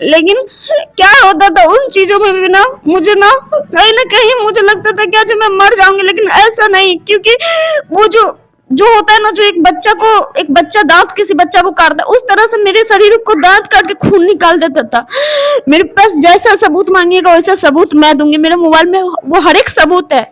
लेकिन क्या होता था उन चीजों में भी ना, मुझे ना कहीं मुझे लगता था क्या जो मैं मर जाऊंगी, लेकिन ऐसा नहीं, क्योंकि वो जो जो होता है ना, जो एक बच्चा दांत किसी बच्चा को काटता है, उस तरह से मेरे शरीर को दांत काट के खून निकाल देता था। मेरे पास जैसा सबूत मांगिएगा वैसा सबूत मैं दूंगी, मेरे मोबाइल में वो हर एक सबूत है।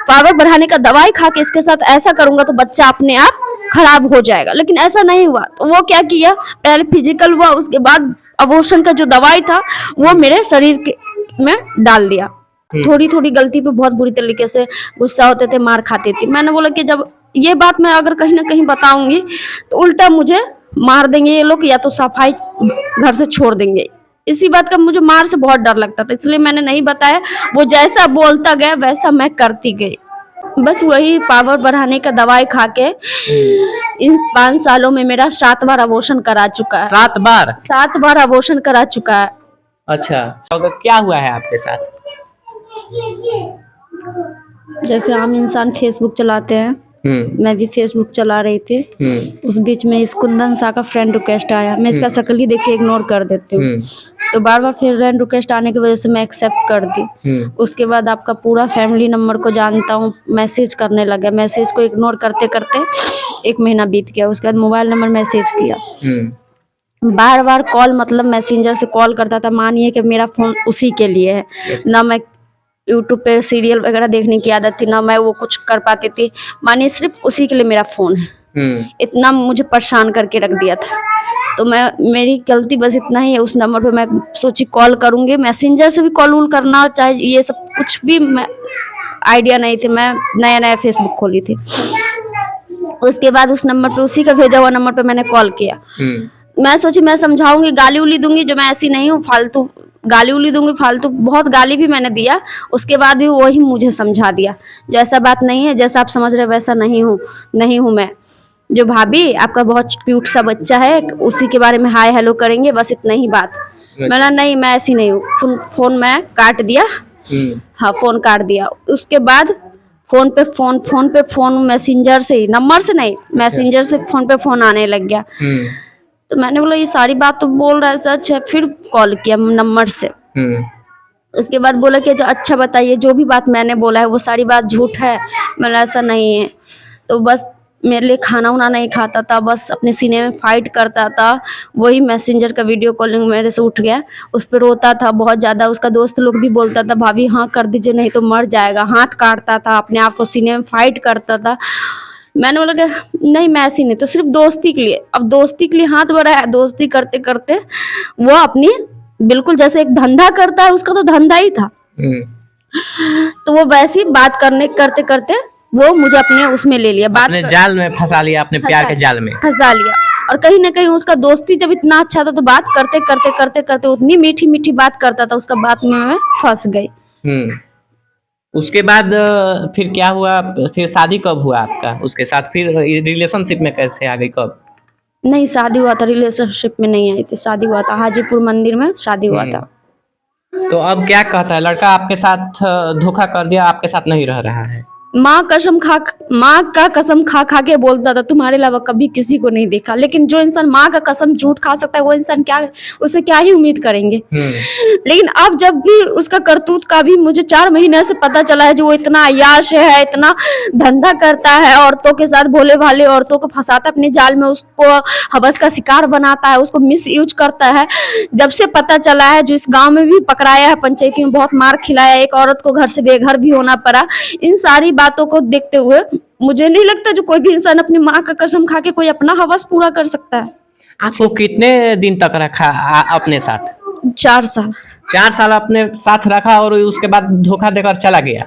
पावर बढ़ाने का दवाई खा के इसके साथ ऐसा करूंगा तो बच्चा अपने आप खराब हो जाएगा, लेकिन ऐसा नहीं हुआ। तो वो क्या किया, पहले फिजिकल हुआ, उसके बाद अबॉर्शन का जो दवाई था वो मेरे शरीर के में डाल दिया। थोड़ी थोड़ी गलती पे बहुत बुरी तरीके से गुस्सा होते थे, मार खाती थी। मैंने बोला कि जब ये बात मैं अगर कहीं ना कहीं बताऊंगी तो उल्टा मुझे मार देंगे ये लोग, या तो सफाई घर से छोड़ देंगे। इसी बात का मुझे मार से बहुत डर लगता था, इसलिए मैंने नहीं बताया। वो जैसा बोलता गया वैसा मैं करती गई। बस वही पावर बढ़ाने का दवाई खा के इन 5 सालों में मेरा 7 बार अबॉर्शन करा चुका है। 7 बार? 7 बार अबॉर्शन करा चुका है। अच्छा, तो क्या हुआ है आपके साथ? जैसे आम इंसान फेसबुक चलाते हैं, मैं भी फेसबुक चला रही थी। उस बीच में इस कुंदन सा का फ्रेंड रिक्वेस्ट आया, मैं इसका शक्ल ही देख के इग्नोर कर देती हूँ। तो बार बार फिर फ्रेंड रिक्वेस्ट आने की वजह से मैं एक्सेप्ट कर दी। उसके बाद आपका पूरा फैमिली नंबर को जानता हूँ, मैसेज करने लगा। मैसेज को इग्नोर करते करते 1 महीना बीत गया। उसके बाद मोबाइल नंबर मैसेज किया, बार बार कॉल, मतलब मैसेंजर से कॉल करता था। मानिए कि मेरा फ़ोन उसी के लिए है ना, मैं यूट्यूब पे सीरियल वगैरह देखने की आदत थी ना, मैं वो कुछ कर पाती थी। मानिए सिर्फ उसी के लिए मेरा फ़ोन है। इतना मुझे परेशान करके रख दिया था। तो मेरी गलती बस इतना ही है, उस नंबर पे मैं सोची कॉल करूँगी, मैसेंजर से भी कॉल वूल करना, चाहे ये सब कुछ भी मैं आइडिया नहीं थी। मैं नया नया फेसबुक खोली थी। उसके बाद उस नंबर पे, उसी का भेजा हुआ नंबर पे मैंने कॉल किया। मैं सोची मैं समझाऊंगी, गाली उली दूंगी, जो मैं ऐसी नहीं हूँ, फालतू गाली उली दूंगी, फालतू बहुत गाली भी मैंने दिया। उसके बाद भी वही मुझे समझा दिया, जो ऐसा बात नहीं है, जैसा आप समझ रहे वैसा नहीं हूँ मैं। जो भाभी आपका बहुत क्यूट सा बच्चा है, उसी के बारे में हाय हेलो करेंगे, बस इतना ही बात। मैंने नहीं, मैं ऐसी नहीं हूँ। फोन मैं काट दिया। हाँ, फोन काट दिया। उसके बाद फोन पे फोन मैसेंजर से ही, नंबर से नहीं, मैसेंजर से फोन पे फोन आने लग गया। तो मैंने बोला ये सारी बात तो बोल रहा है सच है। फिर कॉल किया नंबर से। उसके बाद बोला कि जो अच्छा बताइए, जो भी बात मैंने बोला है वो सारी बात झूठ है। मैंने ऐसा नहीं है। तो बस मेरे लिए खाना वाना नहीं खाता था, बस अपने सीने में फाइट करता था। वही मैसेंजर का वीडियो कॉलिंग मेरे से उठ गया, उस पर रोता था बहुत ज़्यादा। उसका दोस्त लोग भी बोलता था भाभी हाँ कर दीजिए नहीं तो मर जाएगा। हाथ काटता था, अपने आप को सीने में फाइट करता था। मैंने बोला कि नहीं, मैं ऐसी नहीं, तो सिर्फ दोस्ती के लिए। अब दोस्ती के लिए हाथ बढ़ाया, दोस्ती करते करते वो अपनी बिल्कुल जैसे एक धंधा करता है, उसका तो धंधा ही था। तो वो वैसी बात करते करते वो मुझे अपने उसमें ले लिया, अपने जाल में फंसा लिया, अपने प्यार के जाल में फंसा लिया। और कहीं ना कहीं उसका दोस्ती जब इतना अच्छा था, तो बात करते उतनी मीठी मीठी बात करता था, उसका बात में मैं फंस गई। उसके बाद फिर क्या हुआ? फिर शादी कब हुआ आपका उसके साथ? फिर रिलेशनशिप में कैसे आ गई, कब? नहीं, शादी हुआ था, रिलेशनशिप में नहीं आई थी। शादी हुआ था हाजीपुर मंदिर में, शादी हुआ था। तो अब क्या कहता है लड़का? आपके साथ धोखा कर दिया, आपके साथ नहीं रह रहा है? माँ का कसम खा खा के बोलता था तुम्हारे अलावा कभी किसी को नहीं देखा। लेकिन जो इंसान माँ का कसम झूठ खा सकता है, वो इंसान क्या, उसे क्या ही उम्मीद करेंगे। लेकिन अब जब भी उसका करतूत का भी मुझे 4 महीने से पता चला है, जो वो इतना अय्याश है, इतना धंधा करता है, औरतों के साथ भोले भाले औरतों को फंसाता है अपने जाल में, उसको हवस का शिकार बनाता है, उसको मिस यूज करता है। जब से पता चला है, जो इस गाँव में भी पकड़ाया है, पंचायती में बहुत मार खिलाया, एक औरत को घर से बेघर भी होना पड़ा। इन सारी बातों को देखते हुए मुझे नहीं लगता जो कोई भी इंसान अपनी माँ का कसम खा के कोई अपना हवस पूरा कर सकता है। आपको कितने दिन तक रखा अपने साथ? 4 साल। 4 साल अपने साथ रखा और उसके बाद धोखा देकर चला गया।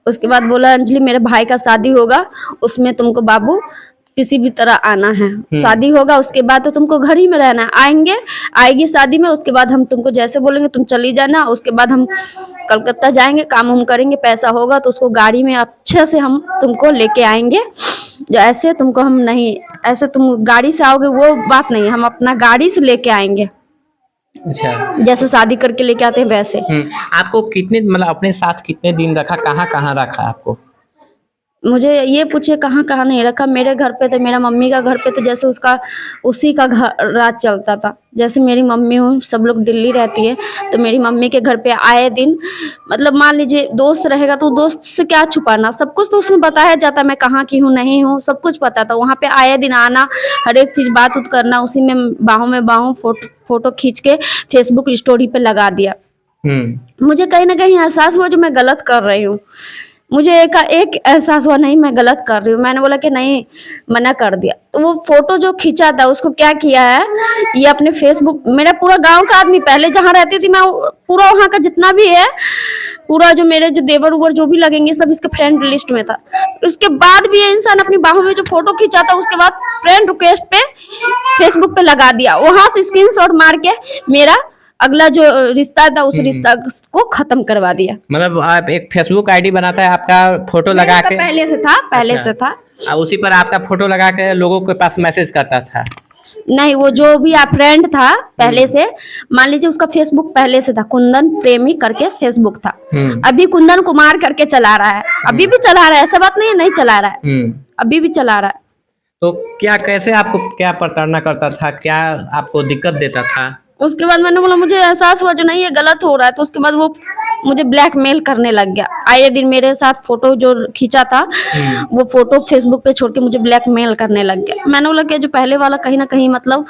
उसके बाद बोला अंजलि मेरे भाई का शादी होगा, उसमें तुमको बाबू किसी भी तरह आना है। शादी होगा उसके बाद तो तुमको घर ही में रहना है। आएगी शादी में, उसके बाद हम तुमको जैसे बोलेंगे तुम चली जाना। उसके बाद हम कलकत्ता जाएंगे, काम हम करेंगे, पैसा होगा तो उसको गाड़ी में अच्छे से हम तुमको लेके आएंगे। जो ऐसे तुमको हम नहीं, ऐसे तुम गाड़ी से आओगे वो बात नहीं, हम अपना गाड़ी से लेके आएंगे। अच्छा, जैसे शादी करके लेके आते हैं वैसे। आपको कितने, मतलब अपने साथ कितने दिन रखा, कहाँ कहाँ रखा आपको? मुझे ये पूछिए कहाँ कहाँ नहीं रखा। मेरे घर पे तो, मेरा मम्मी का घर पे तो जैसे उसका उसी का घर राज चलता था। जैसे मेरी मम्मी हूँ, सब लोग दिल्ली रहती है, तो मेरी मम्मी के घर पे आए दिन, मतलब मान लीजिए दोस्त रहेगा तो दोस्त से क्या छुपाना, सब कुछ तो उसमें बताया जाता, मैं कहाँ की हूँ नहीं हूँ सब कुछ पता था। वहाँ पे आए दिन आना, हर एक चीज़ बात उत करना, उसी में बाहों फोटो खींच के फेसबुक स्टोरी पे लगा दिया। मुझे कहीं ना कहीं एहसास हुआ जो मैं गलत कर रही हूँ। मुझे एक एहसास हुआ नहीं मैं गलत कर रही हूँ। मैंने बोला कि नहीं, मना कर दिया। तो वो फोटो जो खींचा था उसको क्या किया है, ये अपने फेसबुक, मेरा पूरा गांव का आदमी, पहले जहाँ रहती थी मैं, पूरा वहाँ का जितना भी है, पूरा जो मेरे जो देवर उवर जो भी लगेंगे सब इसके फ्रेंड लिस्ट में था। उसके बाद भी ये इंसान अपनी बाहों में जो फोटो खींचा था उसके बाद फ्रेंड रिक्वेस्ट पे फेसबुक पे लगा दिया। वहां से स्क्रीनशॉट मार के मेरा अगला जो रिश्ता था उस रिश्ता को खत्म करवा दिया। मतलब आप एक फेसबुक आईडी बनाता है, आपका फोटो लगा के, पहले से था, पहले अच्छा, से था। और उसी पर आपका फोटो लगा के लोगों के पास मैसेज करता था? नहीं, वो जो भी आप फ्रेंड था पहले से, मान लीजिए उसका फेसबुक पहले से था, कुंदन प्रेमी करके फेसबुक था। अभी कुंदन कुमार करके चला रहा है, अभी भी चला रहा है, ऐसा बात नहीं है नहीं चला रहा है, अभी भी चला रहा है। तो क्या, कैसे आपको क्या प्रताड़ना करता था, क्या आपको दिक्कत देता था? उसके बाद मैंने बोला मुझे एहसास हुआ जो नहीं ये गलत हो रहा है, तो उसके बाद वो मुझे ब्लैकमेल करने लग गया। आए दिन मेरे साथ फोटो जो खींचा था वो फोटो फेसबुक पे छोड़ के मुझे ब्लैकमेल करने लग गया। मैंने बोला कि जो पहले वाला कहीं ना कहीं मतलब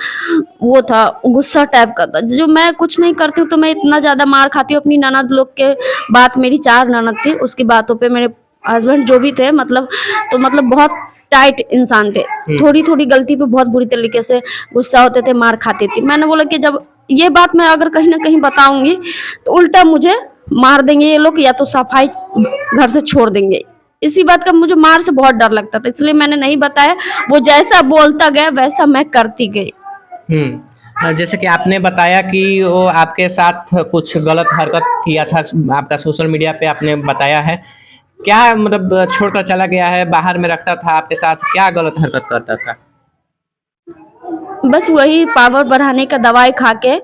वो था, गुस्सा टाइप का था। जो मैं कुछ नहीं करती हूँ तो मैं इतना ज्यादा मार खाती हूँ। अपनी ननद लोग के बात, मेरी 4 ननद थी, उसकी बातों पे मेरे हस्बैंड जो भी थे मतलब, तो मतलब बहुत टाइट इंसान थे। थोड़ी थोड़ी गलती पे बहुत बुरी तरीके से गुस्सा होते थे, मार खाते थे। मैंने बोला कि जब ये बात मैं अगर कहीं ना कहीं बताऊंगी तो उल्टा मुझे मार देंगे ये लोग, या तो सफाई घर से छोड़ देंगे। इसी बात का मुझे मार से बहुत डर लगता था, इसलिए मैंने नहीं बताया। वो जैसा बोलता गया वैसा मैं करती गई। जैसे कि आपने बताया कि वो आपके साथ कुछ गलत हरकत किया था, आपका सोशल मीडिया पे आपने बताया है। क्या मतलब छोड़कर चला गया है, बाहर में रखता था आपके साथ, क्या गलत हरकत करता था? बस वही पावर बढ़ाने का दवाई खा के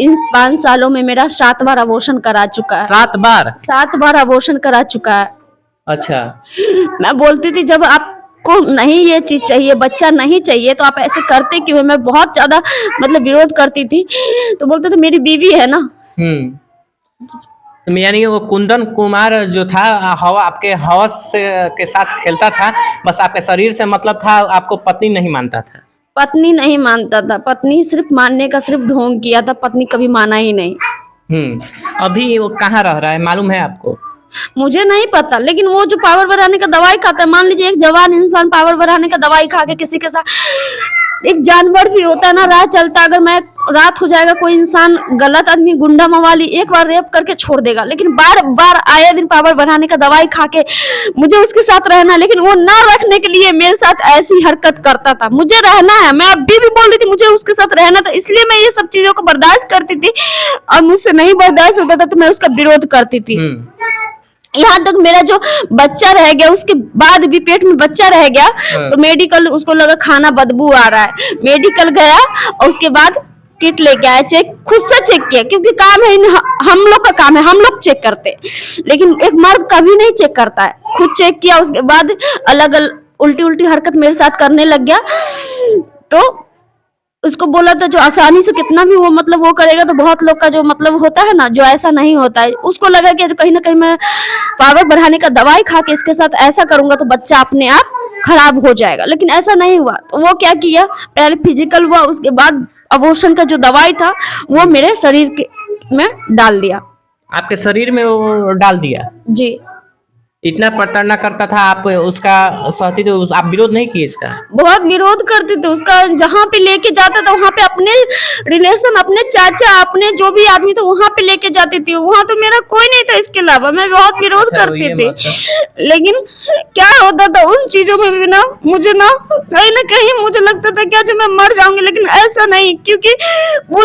इन 5 सालों में मेरा 7 बार अबॉर्शन करा चुका है। 7 बार? 7 बार अबॉर्शन करा चुका है। अच्छा। मैं बोलती थी जब आपको नहीं ये चीज चाहिए, बच्चा नहीं चाहिए, तो आप ऐसे करते क्यों? मैं बहुत ज्यादा मतलब विरोध करती थी, तो बोलते थे मेरी बीवी है ना। यानी वो कुंदन कुमार जो था, हवा आपके हवस के साथ खेलता था, बस आपके शरीर से मतलब था, आपको पत्नी नहीं मानता था? पत्नी नहीं मानता था, पत्नी सिर्फ मानने का सिर्फ ढोंग किया था, पत्नी कभी माना ही नहीं। अभी वो कहाँ रह रहा है, मालूम है आपको? मुझे नहीं पता, लेकिन वो जो पावर बढ़ाने का दवाई खाता है, मान लीजिए एक जवान इंसान पावर बढ़ाने का दवाई खा के किसी के साथ, एक जानवर भी होता है ना, राह चलता, अगर मैं रात हो जाएगा, कोई इंसान गलत आदमी गुंडा मवाली एक बार रेप करके छोड़ देगा, लेकिन बार बार आए दिन पावर बढ़ाने का दवाई खा के मुझे उसके साथ रहना, लेकिन वो ना रखने के लिए मेरे साथ ऐसी हरकत करता था। मुझे रहना है, मैं अभी भी बोल रही थी मुझे उसके साथ रहना था, इसलिए मैं ये सब चीजों को बर्दाश्त करती थी, और मुझसे नहीं बर्दाश्त होता था तो मैं उसका विरोध करती थी। यहाँ तक मेरा जो बच्चा रह गया, उसके बाद भी पेट में बच्चा रह गया, तो मेडिकल, उसको लगा खाना बदबू आ रहा है, मेडिकल गया और उसके बाद किट लेके आया, चेक खुद से चेक किया, क्योंकि काम है हम लोग का काम है, हम लोग चेक करते, लेकिन एक मर्द कभी नहीं चेक करता है। खुद चेक किया, उसके बाद अलग अलग उल्टी उल्टी हरकत मेरे साथ करने लग गया। तो उसको बोला था जो आसानी से कितना भी वो मतलब वो करेगा, तो बहुत लोग का जो मतलब होता है ना, जो ऐसा नहीं होता है, उसको लगा कि कहीं ना कहीं मैं पावर बढ़ाने का दवाई खा के इसके साथ ऐसा करूंगा तो बच्चा अपने आप खराब हो जाएगा, लेकिन ऐसा नहीं हुआ। तो वो क्या किया, पहले फिजिकल हुआ, उसके बाद अबॉर्शन का जो दवाई था वो मेरे शरीर में डाल दिया। आपके शरीर में वो डाल दिया? जी। इतना प्रताड़ना करता था, आप उसका सहती थे, आप विरोध नहीं किए इसका? बहुत विरोध करते थे उसका, जहाँ पे लेके जाता था वहाँ पे अपने रिलेशन, अपने चाचा, अपने जो भी आदमी थे वहाँ पे लेके जाती थी, वहाँ तो मेरा कोई नहीं था इसके अलावा, मैं बहुत विरोध करती थी। लेकिन क्या होता था उन चीजों में भी ना, मुझे ना कहीं मुझे लगता था क्या जो मैं मर जाऊंगी, लेकिन ऐसा नहीं, क्योंकि वो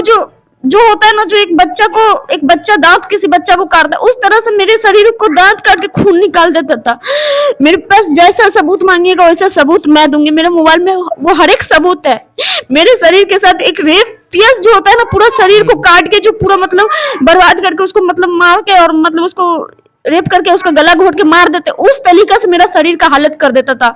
जो होता है ना, जो एक बच्चा दांत किसी बच्चा को काटता है, उस तरह से मेरे शरीर को दांत काट के खून निकाल देता था। मेरे पास जैसा सबूत मांगिएगा वैसा सबूत मैं दूंगी, मेरे मोबाइल में वो हर एक सबूत है। मेरे शरीर के साथ एक रेप केस जो होता है ना, पूरा शरीर को काट के जो पूरा मतलब बर्बाद करके उसको मतलब मार के और मतलब उसको रेप करके उसका गला घोट के मार देते, उस तरीका से मेरा शरीर का हालत कर देता था।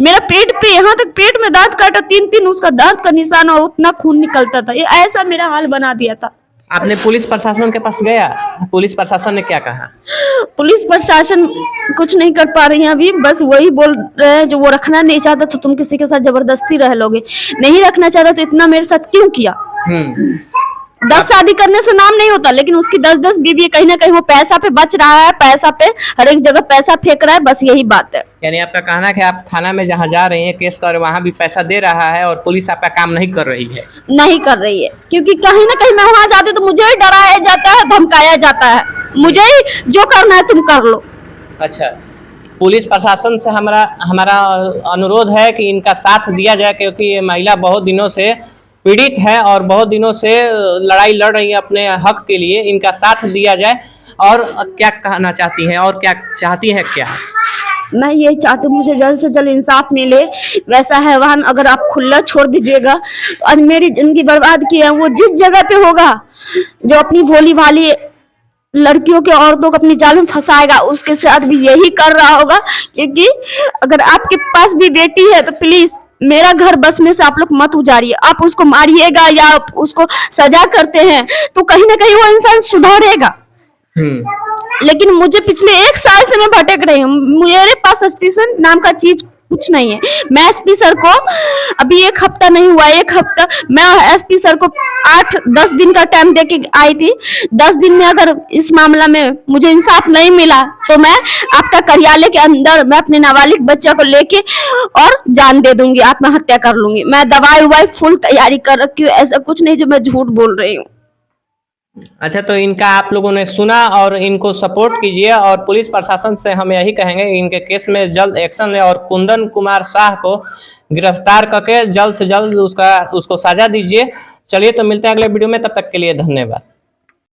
मेरा पेट पे यहाँ तक पेट में दांत काटा, 3-3 उसका दांत का निशान और उतना खून निकलता था। ये ऐसा मेरा हाल बना दिया था। आपने पुलिस प्रशासन के पास गया? पुलिस प्रशासन ने क्या कहा? पुलिस प्रशासन कुछ नहीं कर पा रही है अभी, बस वही बोल रहे हैं जो वो रखना नहीं चाहता तो तुम किसी के साथ जबरदस्ती रह लोगे, नहीं रखना चाहता तो इतना मेरे साथ क्यों किया। 10 शादी करने से नाम नहीं होता, लेकिन उसकी 10-10 बीवी, कहीं ना कहीं वो पैसा पे बच रहा है, पैसा पे हर एक जगह पैसा फेंक रहा है, बस यही बात है। यानी आपका कहना है कि आप थाना में जहाँ जा रही हैं केस कर, वहाँ भी पैसा दे रहा है और पुलिस आपका काम नहीं कर रही है? नहीं कर रही है, क्योंकि कहीं ना कहीं मैं वहां जाती तो मुझे ही डराया जाता है, धमकाया जाता है, मुझे ही जो करना है तुम कर लो। अच्छा, पुलिस प्रशासन से हमारा अनुरोध है कि इनका साथ दिया जाए, क्योंकि ये महिला बहुत दिनों से पीड़ित है और बहुत दिनों से लड़ाई लड़ रही है अपने हक के लिए। इनका साथ दिया जाए। और क्या कहना चाहती हैं और क्या चाहती हैं? क्या मैं ये चाहती हूँ मुझे जल्द से जल्द इंसाफ मिले। वैसा हैवान अगर आप खुला छोड़ दीजिएगा तो आज मेरी जिंदगी बर्बाद की है। वो जिस जगह पे होगा जो अपनी भोली भाली लड़कियों के औरतों को अपनी जाल में फंसाएगा, उसके साथ भी यही कर रहा होगा। क्योंकि अगर आपके पास भी बेटी है तो प्लीज मेरा घर बसने से आप लोग मत उजाड़िए। आप उसको मारिएगा या उसको सजा करते हैं तो कहीं ना कहीं वो इंसान सुधरेगा। लेकिन मुझे पिछले 1 साल से मैं भटक रही हूँ, मेरे पास सस्पेंशन नाम का चीज कुछ नहीं है। मैं एसपी सर को अभी 1 हफ्ता नहीं हुआ, 1 हफ्ता मैं एसपी सर को 8-10 दिन का टाइम देके आई थी। 10 दिन में अगर इस मामला में मुझे इंसाफ नहीं मिला तो मैं आपका कार्यालय के अंदर मैं अपने नाबालिग बच्चा को लेके और जान दे दूंगी, आत्महत्या कर लूंगी। मैं दवाई उवाई फुल तैयारी कर रखी हूँ, ऐसा कुछ नहीं जो मैं झूठ बोल रही हूँ। अच्छा, तो इनका आप लोगों ने सुना और इनको सपोर्ट कीजिए। और पुलिस प्रशासन से हम यही कहेंगे इनके केस में जल्द एक्शन ले और कुंदन कुमार शाह को गिरफ्तार करके जल्द से जल्द उसको सजा दीजिए। चलिए, तो मिलते हैं अगले वीडियो में, तब तक के लिए धन्यवाद।